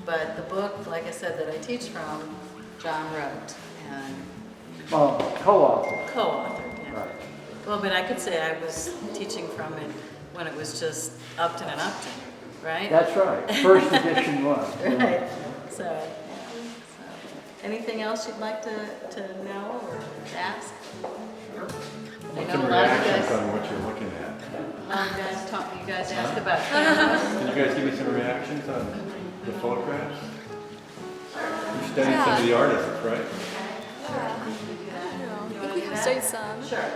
But the book, like I said, that I teach from, John wrote and Co-authored. co-authored. Yeah. Right. Well, but I could say I was teaching from it when it was just Upton and Upton, right? That's right. First edition was. Right. So, anything else you'd like to know or ask? I What's know the a lot of you reactions guys. on what you're looking at? You guys asked about cameras. Can you guys give me some reactions on the photographs? You studied some of the artists, right? We have studied some. Sure.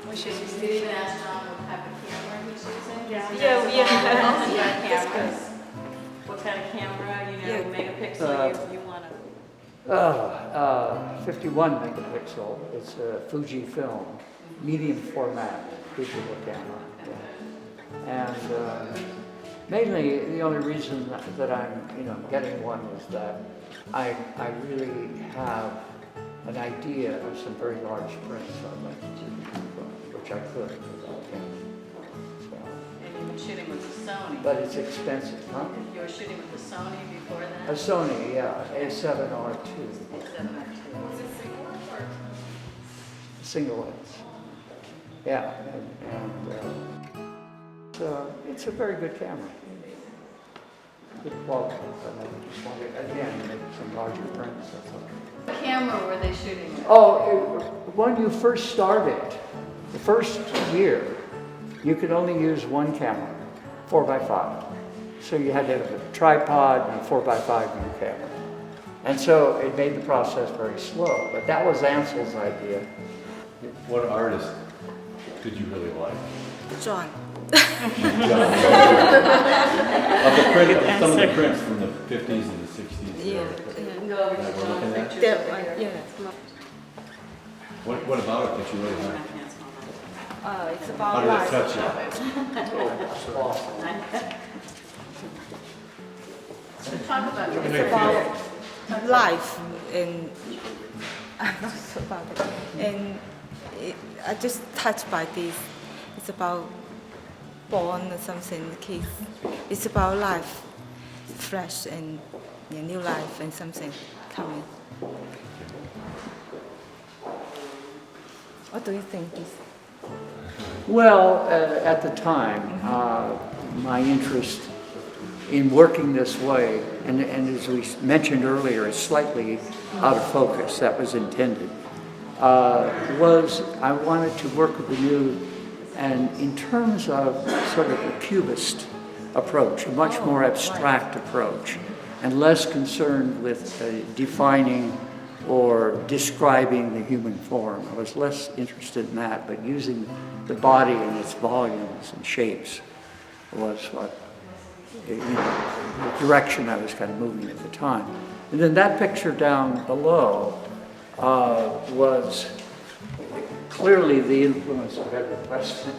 We did even ask John what type of camera he's using. Yeah. Cameras. What kind of camera, megapixel you want to. 51 megapixel. It's a Fuji film, medium format digital camera. And mainly the only reason that I'm getting one is that I really have an idea of some very large prints I'd like to do, which I could without camera. So, And you've been shooting with the Sony. but it's expensive, huh? You were shooting with the Sony before A that? Sony, yeah, A7R2. 702. Single lens. Yeah, and it's a very good camera. Good quality. But I just wanted, again, make some larger prints. That's all. What camera were they shooting with? When you first started, the first year, you could only use one camera, 4x5. So you had to have a tripod and a 4x5 view camera. And so it made the process very slow, but that was Ansel's idea. What artist did you really like? John. Of some of the prints from the 50s and the 60s. You can go over to We're John's looking at? pictures over here. What about it that you really liked? It's How about did it life. touch you? So talk about What did it. it feel? Life and I'm not sure about it. And I just touched by this. It's about born or something. It's about life, fresh and new life and something coming. What do you think is? Well, at the time, my interest in working this way, and as we mentioned earlier, it's slightly out of focus, that was intended, was I wanted to work with the new, and in terms of sort of a cubist approach, a much more abstract approach, and less concerned with defining or describing the human form. I was less interested in that, but using the body and its volumes and shapes was what, the direction I was kind of moving at the time. And then that picture down below was clearly the influence of Edward Weston.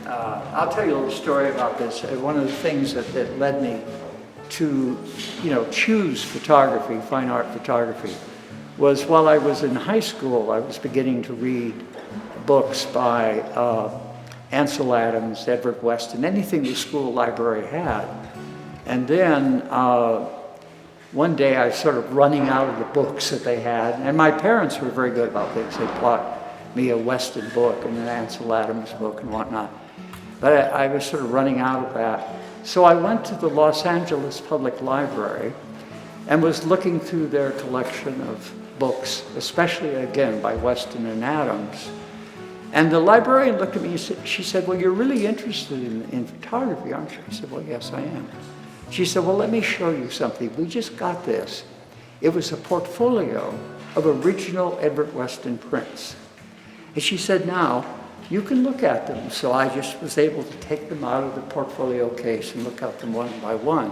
I'll tell you a little story about this. One of the things that led me to, choose photography, fine art photography, was while I was in high school, I was beginning to read books by Ansel Adams, Edward Weston, anything the school library had. And then one day I was sort of running out of the books that they had, and my parents were very good about things. They bought me a Weston book and an Ansel Adams book and whatnot. But I was sort of running out of that. So I went to the Los Angeles Public Library and was looking through their collection of books, especially, again, by Weston and Adams. And the librarian looked at me and she said, well, you're really interested in photography, aren't you? I said, well, yes, I am. She said, well, let me show you something. We just got this. It was a portfolio of original Edward Weston prints. And she said, now, you can look at them. So I just was able to take them out of the portfolio case and look at them one by one.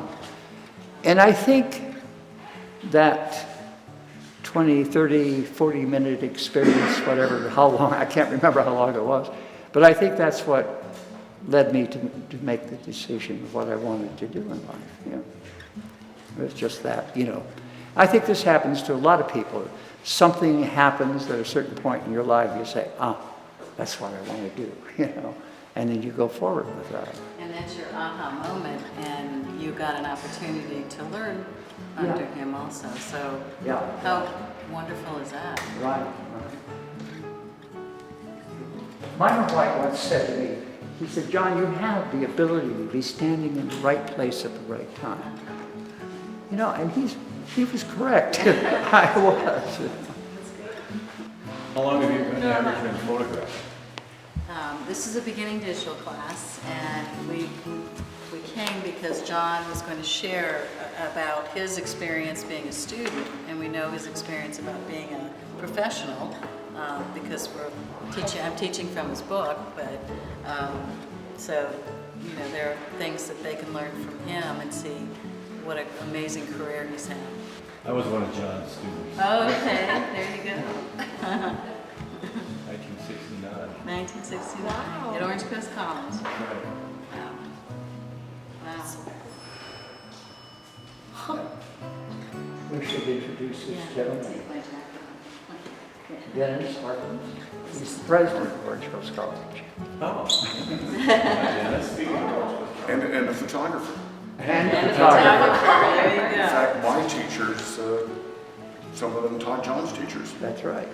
And I think that 20, 30, 40-minute experience, whatever, how long, I can't remember how long it was, but I think that's what led me to make the decision of what I wanted to do in life. It was just that, I think this happens to a lot of people. Something happens at a certain point in your life, you say, that's what I want to do, and then you go forward with that. And that's your aha moment, and you got an opportunity to learn under him also. So Yeah. how wonderful is that? Right. Myron White once said to me, he said, John, you have the ability to be standing in the right place at the right time. You know, and he was correct. I was. How long have you been averaging in photographs? This is a beginning digital class, and we came because John was going to share about his experience being a student, and we know his experience about being a professional because I'm teaching from his book, but so you know there are things that they can learn from him and see what an amazing career he's had. I was one of John's students. Oh, okay, there you go. 1969. 1969 Wow. at Orange Coast College. Right. Wow. Wow. We should introduce this gentleman. Take my jacket off. Dennis Harkins. He's the president of Orange Coast College. Oh. Yeah, speaking of Orange Coast. And a photographer. And And a photographer. photographer, there you In go. fact, my teachers, some of them taught John's teachers. That's right.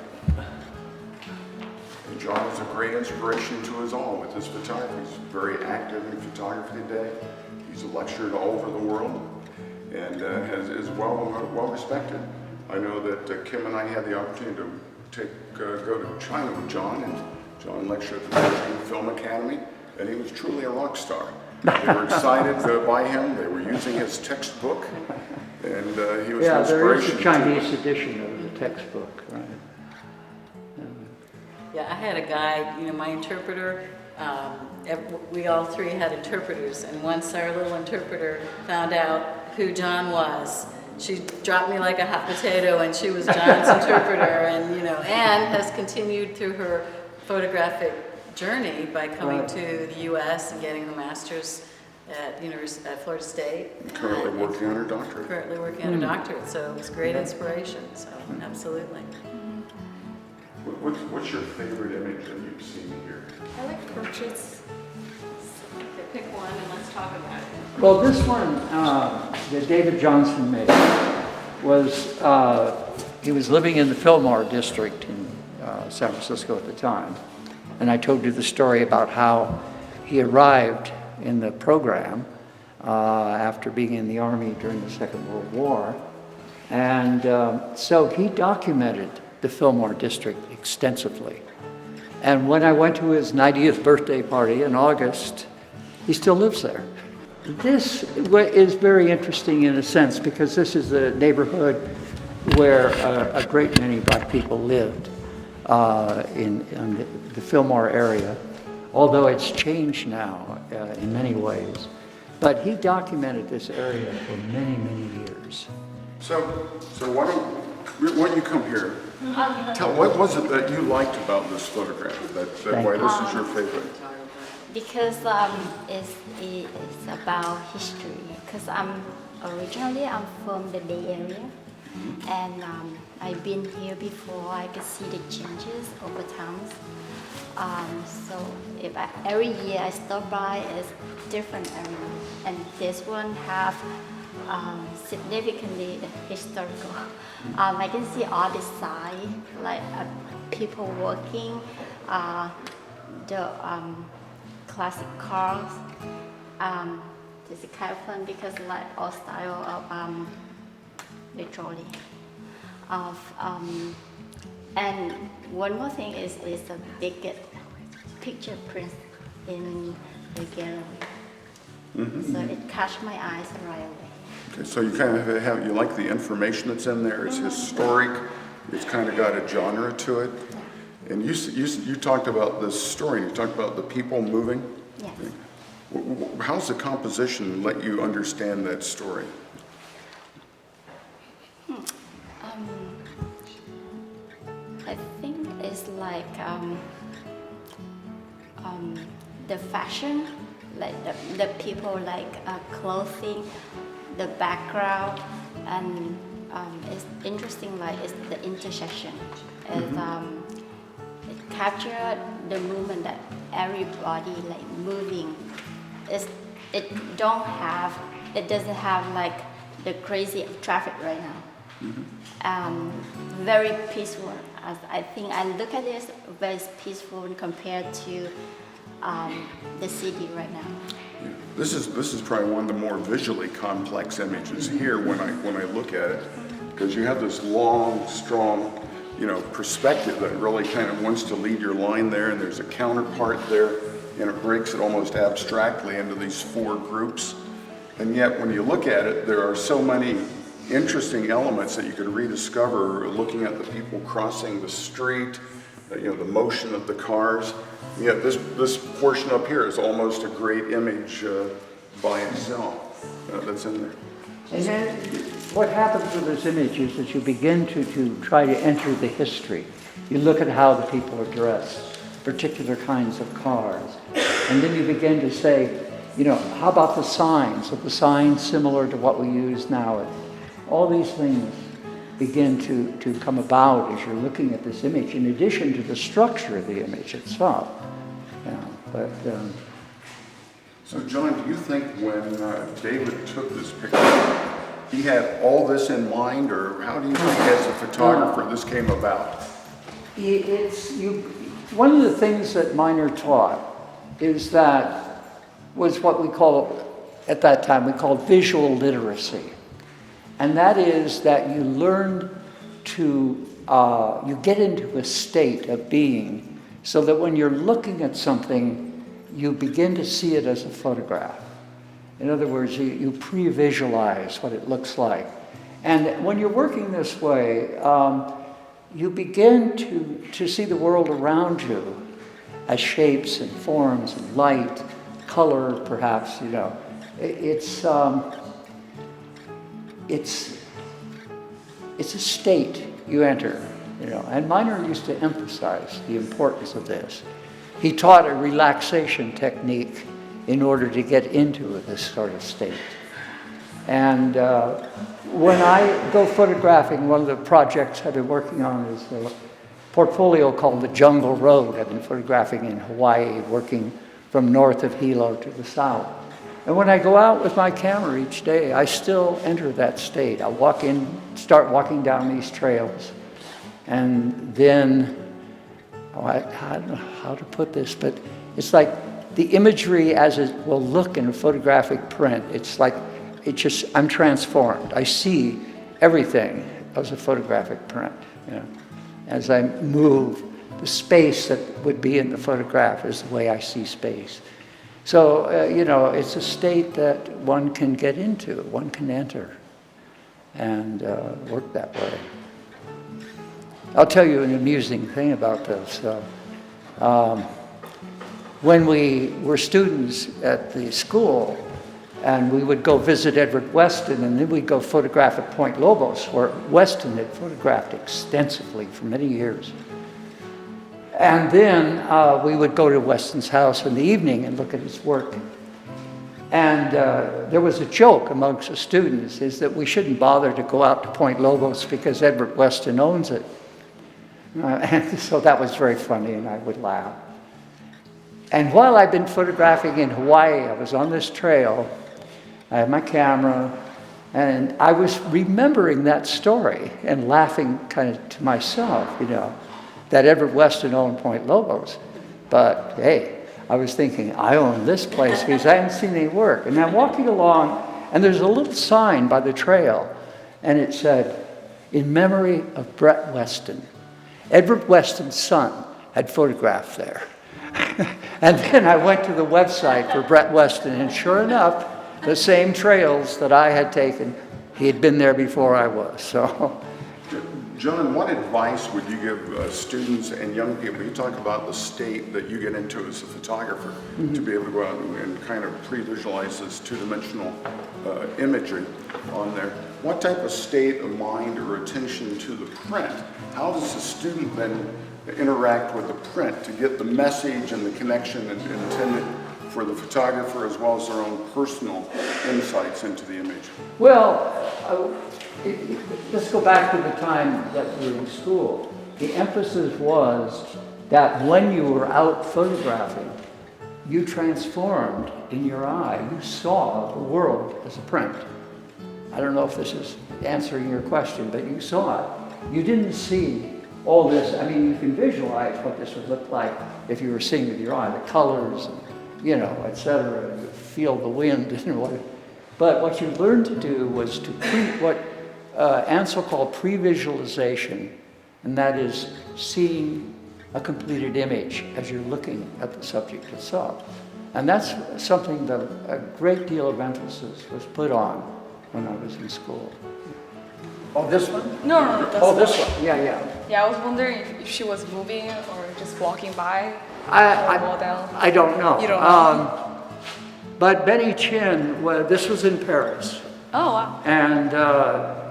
And John is a great inspiration to us all with his photography. He's very active in photography today. He's lectured all over the world and is well respected. I know that Kim and I had the opportunity to go to China with John, and John lectured at the Beijing Film Academy, and he was truly a rock star. They were excited by him. They were using his textbook, and he was Yeah, an there is inspiration. a Chinese edition of the textbook, right? Yeah, I had a guy, you know, my interpreter, we all three had interpreters, and once our little interpreter found out who John was, she dropped me like a hot potato, and she was John's interpreter, and, you know, Anne has continued through her photographic journey by coming Right. to the U.S. and getting a master's at Florida State. Currently working on her doctorate. Currently working on a doctorate, so it was great inspiration, so absolutely. What's your favorite image that you've seen here? I like portraits. Okay, pick one and let's talk about it. Well, this one that David Johnson made was, he was living in the Fillmore district in San Francisco at the time. And I told you the story about how he arrived in the program after being in the Army during the Second World War. And so he documented the Fillmore district extensively. And when I went to his 90th birthday party in August, he still lives there. This is very interesting in a sense because this is a neighborhood where a great many black people lived in the Fillmore area, although it's changed now in many ways. But he documented this area for many, many years. So why don't you come here? Tell what was it that you liked about this photograph? That why this is your favorite? Because it's about history. Because I'm from the Bay Area, and I've been here before. I can see the changes over time. So every year I stop by, it's different area, and this one have significantly historical. I can see all the side, like people working, the classic cars. This is kind of fun because like all style of literally and one more thing is a big picture print in the gallery. Mm-hmm. So it caught my eyes right away. Okay, so you kind of you like the information that's in there. It's historic. It's kind of got a genre to it. And you talked about this story. You talked about the people moving. Yes. How's the composition let you understand that story? I think it's like the fashion, like the people like clothing, the background, and it's interesting. Like it's the intersection. It captured the movement that everybody like moving. It doesn't have like the crazy traffic right now. Very peaceful. As I think I look at this very peaceful compared to the city right now. This is probably one of the more visually complex images here when I look at it, because you have this long, strong, perspective that really kind of wants to lead your line there, and there's a counterpart there, and it breaks it almost abstractly into these four groups. And yet, when you look at it, there are so many interesting elements that you could rediscover looking at the people crossing the street, the motion of the cars. And yet this portion up here is almost a great image by itself that's in there. And then what happens with this image is that you begin to try to enter the history. You look at how the people are dressed, particular kinds of cars. And then you begin to say, how about the signs? Are the signs similar to what we use now? All these things begin to come about as you're looking at this image, in addition to the structure of the image itself. So John, do you think when David took this picture, he had all this in mind, or how do you think as a photographer this came about? One of the things that Miner taught was what we call, at that time, we called visual literacy. And that is that you learn you get into a state of being so that when you're looking at something, you begin to see it as a photograph. In other words, you pre-visualize what it looks like. And when you're working this way, you begin to see the world around you as shapes and forms and light, color, perhaps, It's a state you enter, and Miner used to emphasize the importance of this. He taught a relaxation technique in order to get into this sort of state. And when I go photographing, one of the projects I've been working on is a portfolio called The Jungle Road. I've been photographing in Hawaii, working from north of Hilo to the south. And when I go out with my camera each day, I still enter that state. I start walking down these trails, and then, I don't know how to put this, but it's like the imagery as it will look in a photographic print. I'm transformed. I see everything as a photographic print. As I move, the space that would be in the photograph is the way I see space. So, it's a state that one can get into, one can enter, and work that way. I'll tell you an amusing thing about this. When we were students at the school, and we would go visit Edward Weston, and then we'd go photograph at Point Lobos, where Weston had photographed extensively for many years. And then we would go to Weston's house in the evening and look at his work. And there was a joke amongst the students, is that we shouldn't bother to go out to Point Lobos because Edward Weston owns it. And so that was very funny, and I would laugh. And while I've been photographing in Hawaii, I was on this trail, I had my camera, and I was remembering that story and laughing kind of to myself, that Edward Weston owned Point Lobos. But hey, I was thinking, I own this place because I hadn't seen any work. And I'm walking along, and there's a little sign by the trail, and it said, "In memory of Brett Weston." Edward Weston's son had photographed there. And then I went to the website for Brett Weston, and sure enough, the same trails that I had taken, he had been there before I was. So, John, what advice would you give students and young people? You talk about the state that you get into as a photographer, to be able to go out and kind of pre-visualize this two-dimensional imagery on there. What type of state of mind or attention to the print? How does the student then interact with the print to get the message and the connection intended for the photographer, as well as their own personal insights into the image? well, let's go back to the time that we were in school. The emphasis was that when you were out photographing, you transformed in your eye. You saw the world as a print. I don't know if this is answering your question, but you saw it. You didn't see all this. I mean, you can visualize what this would look like if you were seeing with your eye, the colors, and, you know, etc. You feel the wind and what. But what you learned to do was to what Ansel called pre-visualization, and that is seeing a completed image as you're looking at the subject itself. And that's something that a great deal of emphasis was put on when I was in school. Oh, this one? No, that's Oh, this one. Yeah, yeah. Yeah, I was wondering if she was moving or just walking by. or model. I don't know. You don't know? But Benny Chin, well, this was in Paris. Oh, wow. And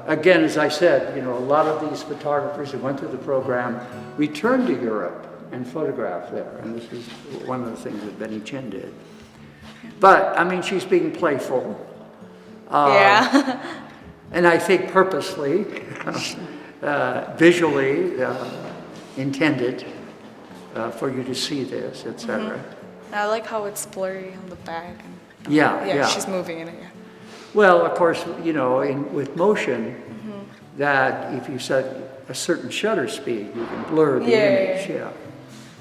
again, as I said, you know, a lot of these photographers who went through the program returned to Europe and photographed there. And this is one of the things that Benny Chin did. But, I mean, she's being playful. Yeah. And I think purposely, visually intended for you to see this, etc. I like how it's blurry on the back. And, Yeah. she's moving in it, yeah. Well, of course, you know, with motion, that if you set a certain shutter speed, you can blur the image. Yeah.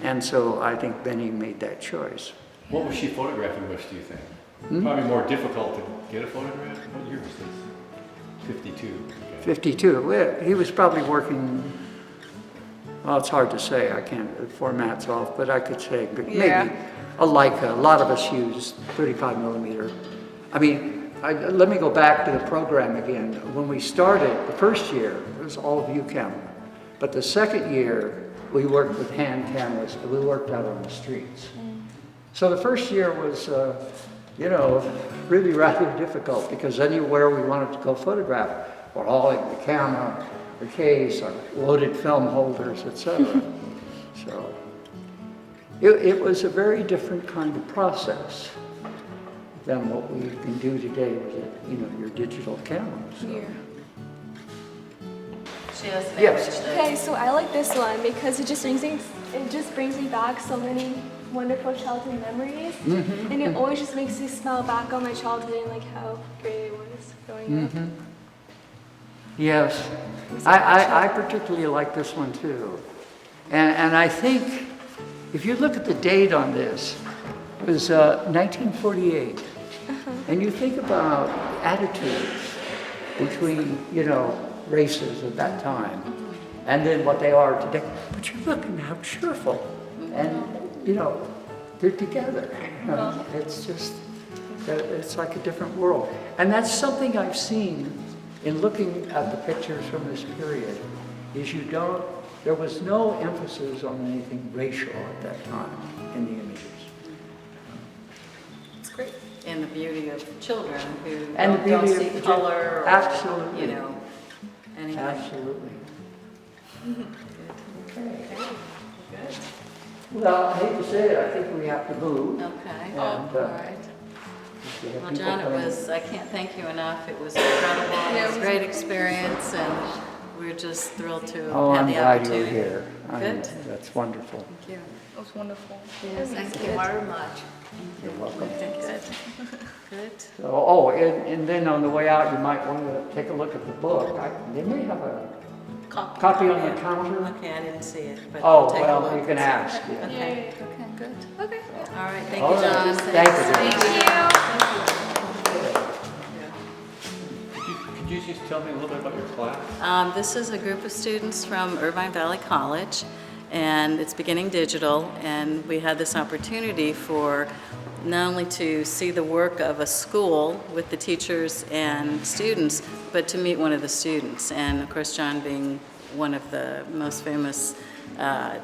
And so I think Benny made that choice. What was she photographing with, do you think? Probably more difficult to get a photograph. What year was this? 52. Okay. 52. Well, he was probably working. Well, it's hard to say. I can't. The format's off, but I could say maybe a Leica. A lot of us use 35 millimeter. I mean, let me go back to the program again. When we started, the first year, it was all view camera. But the second year, we worked with hand cameras, and we worked out on the streets. So the first year was, you know, really rather difficult, because anywhere we wanted to go photograph, we're hauling the camera, the case, our loaded film holders, etc. So it was a very different kind of process than what we can do today with, you know, your digital cameras. So. Yeah. She has an Yes. image that- Okay, so I like this one because it just brings me back so many wonderful childhood memories, and it always just makes me smile back on my childhood and like how great it was growing up. Yes, I particularly like this one too. And I think if you look at the date on this, it was 1948. And you think about attitudes between, you know, races at that time and then what they are today. But you're looking how cheerful and, you know, they're together. It's just, it's like a different world. And that's something I've seen in looking at the pictures from this period, is there was no emphasis on anything racial at that time in the images. It's great. And the beauty of children who And the don't beauty see of color or, absolutely. you know, anything. Absolutely. Okay. Good. Well, I hate to say it, I think we have to move. Okay. And, All right. we have Well, people John, coming. I can't thank you enough. It was incredible. It was a great experience, and we're just thrilled to Oh, have I'm the glad opportunity. you're here. Good. That's wonderful. Thank you. It was wonderful. Yes, thank you very much. You're welcome. Good. Good. So, and then on the way out, you might want to take a look at the book. They may have a copy on the counter. Okay, I didn't see it, but Oh, I'll take a well, look you and can see. ask. Yeah. Okay, good. Okay. All right, thank All you, right. John. Thank you. Could you just tell me a little bit about your class? This is a group of students from Irvine Valley College, and it's beginning digital, and we had this opportunity for not only to see the work of a school with the teachers and students, but to meet one of the students. And of course, John being one of the most famous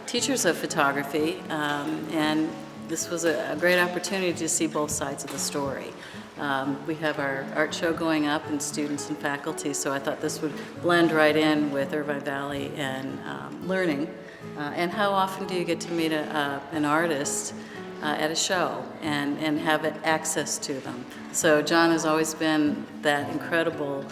teachers of photography, and this was a great opportunity to see both sides of the story. We have our art show going up and students and faculty, so I thought this would blend right in with Irvine Valley and learning. And how often do you get to meet an artist at a show and have access to them? So John has always been that incredible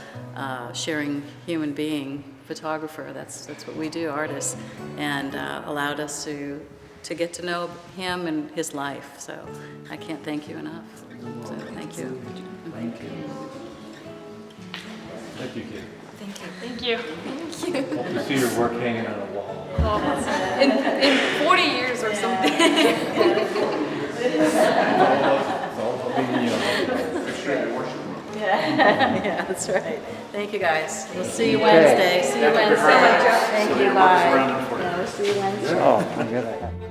sharing human being photographer. That's what we do, artists, and allowed us to to get to know him and his life. So I can't thank you enough. So thank you. Thank you. Thank you, kid. Thank you. Hope to see your work hanging on a wall. In 40 years or something. It's all about being young. Yeah, that's right. Thank you, guys. We'll see you Wednesday. See you Wednesday. Thank you. Bye. Yeah, we'll see you Wednesday. Oh, I gotta have.